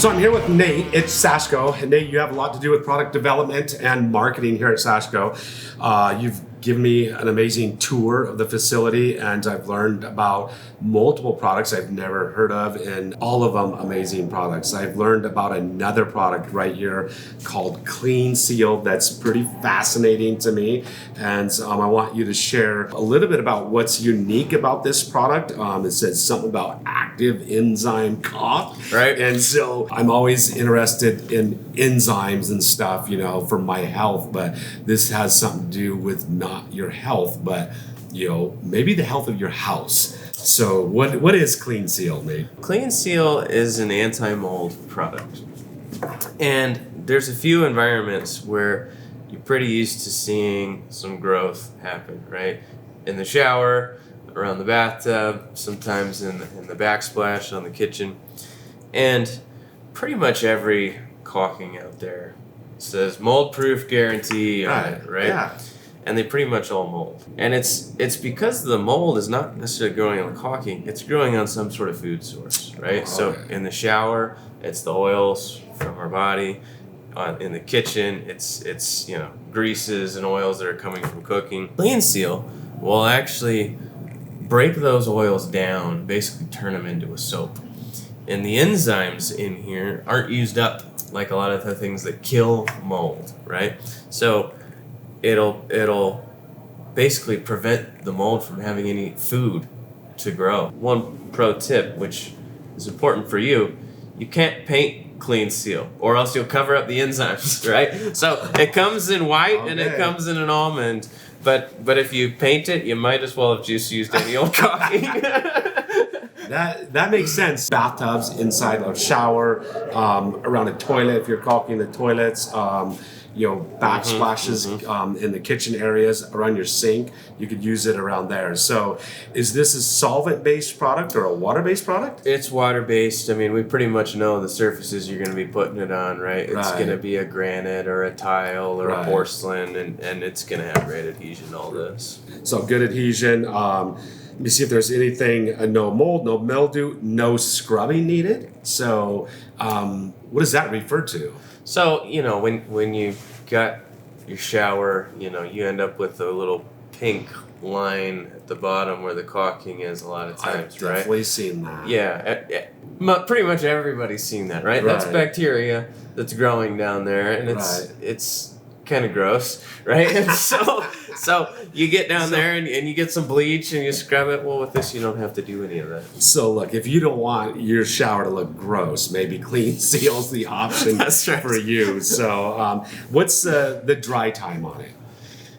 So I'm here with Nate. It's Sashco. And Nate, you have a lot to do with product development and marketing here at Sashco. You've given me an amazing tour of the facility, and I've learned about multiple products I've never heard of, and all of them amazing products. I've learned about another product right here called CleanSeal that's pretty fascinating to me, and I want you to share a little bit about what's unique about this product. It says something about active enzyme caulk, right? And so I'm always interested in enzymes and stuff, you know, for my health, but this has something to do with not your health, but you know, maybe the health of your house. So what is CleanSeal, Nate? CleanSeal is an anti-mold product. And there's a few environments where you're pretty used to seeing some growth happen, right? In the shower, around the bathtub, sometimes in the backsplash on the kitchen. And pretty much every caulking out there says mold-proof guarantee on it, right? Yeah. And they pretty much all mold. And it's because the mold is not necessarily growing on the caulking, it's growing on some sort of food source, right? So in the shower, it's the oils from our body. In the kitchen, it's you know, greases and oils that are coming from cooking. CleanSeal will actually break those oils down, basically turn them into a soap. And the enzymes in here aren't used up like a lot of the things that kill mold, right? So it'll basically prevent the mold from having any food to grow. One pro tip, which is important for you, you can't paint CleanSeal or else you'll cover up the enzymes, right? So it comes in white and it comes in an almond, but if you paint it, you might as well have just used any old caulking. That makes sense. Bathtubs, inside a shower, around a toilet if you're caulking the toilets, you know, backsplashes in the kitchen areas around your sink. You could use it around there. So is this a solvent-based product or a water-based product? It's water-based. I mean, we pretty much know the surfaces you're going to be putting it on, right? It's going to be a granite or a tile or a porcelain, and it's going to have great adhesion, all this. So good adhesion. Let me see if there's anything, no mold, no mildew, no scrubbing needed. So what does that refer to? So, you know, when you got your shower, you know, you end up with a little pink line at the bottom where the caulking is a lot of times, I've definitely seen that. Yeah, pretty much everybody's seen that, right? That's bacteria that's growing down there, and it's kind of gross, right? And so you get down there and you get some bleach and you scrub it. Well, with this, you don't have to do any of that. So look, if you don't want your shower to look gross, maybe CleanSeal's the option for you. So what's the dry time on it?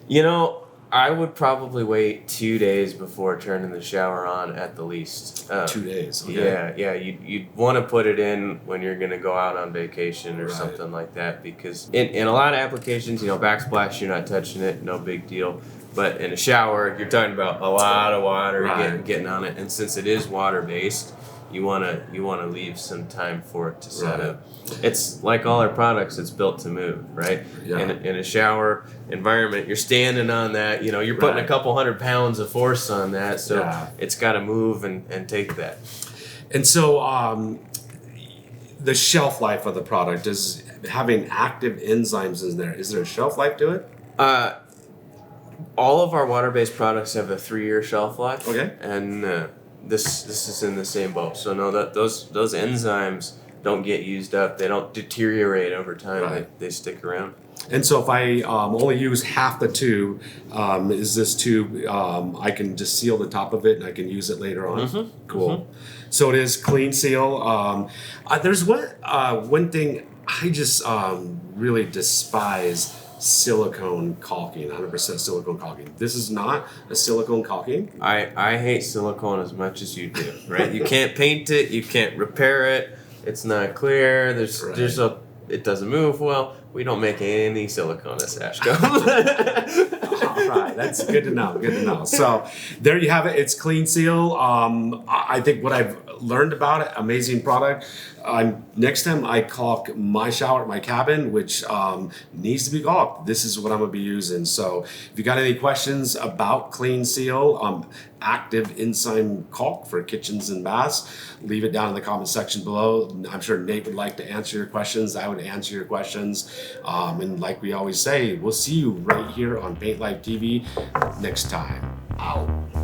You know, I would probably wait 2 days before turning the shower on at the least. 2 days. Okay. Yeah. You'd want to put it in when you're going to go out on vacation or something like that, because in a lot of applications, you know, backsplash, you're not touching it, no big deal. But in a shower, you're talking about a lot of water getting on it, and since it is water based, you want to leave some time for it to set up. It's like all our products, it's built to move, right? Yeah. In a shower environment, you're standing on that, you know, you're putting a couple 100 pounds of force on that, so it's got to move and take that. And so the shelf life of the product is having active enzymes in there. Is there a shelf life to it? All of our water-based products have a 3-year shelf life. Okay. And this is in the same boat. So no, those enzymes don't get used up. They don't deteriorate over time. They stick around. And so if I only use half the tube, is this tube, I can just seal the top of it and I can use it later on? Cool. So it is CleanSeal. There's one thing I just really despise: silicone caulking, 100% silicone caulking. This is not a silicone caulking. I hate silicone as much as you do, right? You can't paint it, you can't repair it, it's not clear, it doesn't move well. We don't make any silicone at Sashco. All right, that's good to know. Good to know. So there you have it. It's CleanSeal. I think what I've learned about it, amazing product. Next time I caulk my shower at my cabin, which needs to be caulked, this is what I'm going to be using. So if you got any questions about CleanSeal, active enzyme caulk for kitchens and baths, leave it down in the comment section below. I'm sure Nate would like to answer your questions. I would answer your questions. And like we always say, we'll see you right here on Paint Life TV next time. Out.